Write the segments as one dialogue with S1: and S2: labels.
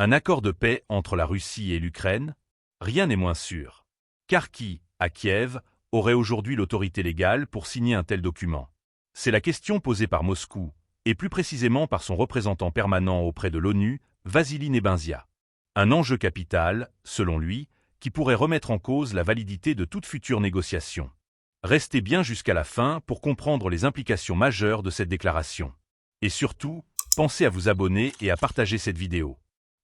S1: Un accord de paix entre la Russie et l'Ukraine? Rien n'est moins sûr. Car qui, à Kiev, aurait aujourd'hui l'autorité légale pour signer un tel document? C'est la question posée par Moscou, et plus précisément par son représentant permanent auprès de l'ONU, Vassily Nebenzia. Un enjeu capital, selon lui, qui pourrait remettre en cause la validité de toute future négociation. Restez bien jusqu'à la fin pour comprendre les implications majeures de cette déclaration. Et surtout, pensez à vous abonner et à partager cette vidéo.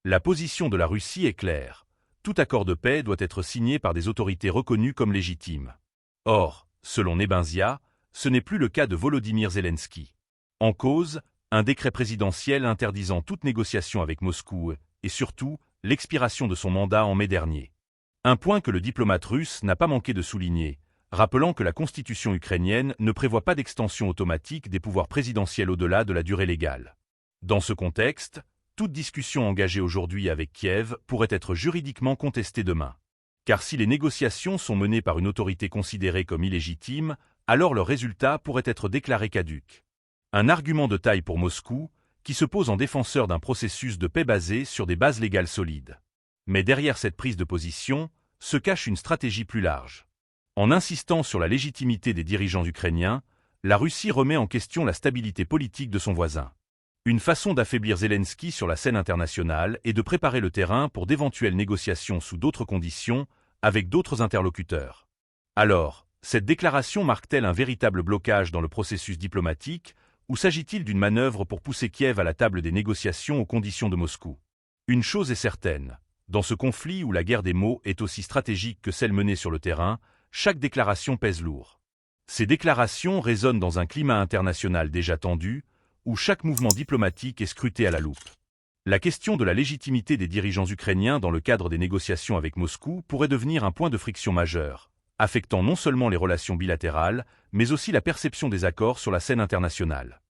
S1: La position de la Russie est claire. Tout accord de paix doit être signé par des autorités reconnues comme légitimes. Or, selon Nebenzia, ce n'est plus le cas de Volodymyr Zelensky. En cause, un décret présidentiel interdisant toute négociation avec Moscou et surtout, l'expiration de son mandat en mai dernier. Un point que le diplomate russe n'a pas manqué de souligner, rappelant que la constitution ukrainienne ne prévoit pas d'extension automatique des pouvoirs présidentiels au-delà de la durée légale. Dans ce contexte, toute discussion engagée aujourd'hui avec Kiev pourrait être juridiquement contestée demain. Car si les négociations sont menées par une autorité considérée comme illégitime, alors leur résultat pourrait être déclaré caduc. Un argument de taille pour Moscou, qui se pose en défenseur d'un processus de paix basé sur des bases légales solides. Mais derrière cette prise de position, se cache une stratégie plus large. En insistant sur la légitimité des dirigeants ukrainiens, la Russie remet en question la stabilité politique de son voisin. Une façon d'affaiblir Zelensky sur la scène internationale et de préparer le terrain pour d'éventuelles négociations sous d'autres conditions, avec d'autres interlocuteurs. Alors, cette déclaration marque-t-elle un véritable blocage dans le processus diplomatique, ou s'agit-il d'une manœuvre pour pousser Kiev à la table des négociations aux conditions de Moscou? Une chose est certaine, dans ce conflit où la guerre des mots est aussi stratégique que celle menée sur le terrain, chaque déclaration pèse lourd. Ces déclarations résonnent dans un climat international déjà tendu, où chaque mouvement diplomatique est scruté à la loupe. La question de la légitimité des dirigeants ukrainiens dans le cadre des négociations avec Moscou pourrait devenir un point de friction majeur, affectant non seulement les relations bilatérales, mais aussi la perception des accords sur la scène internationale.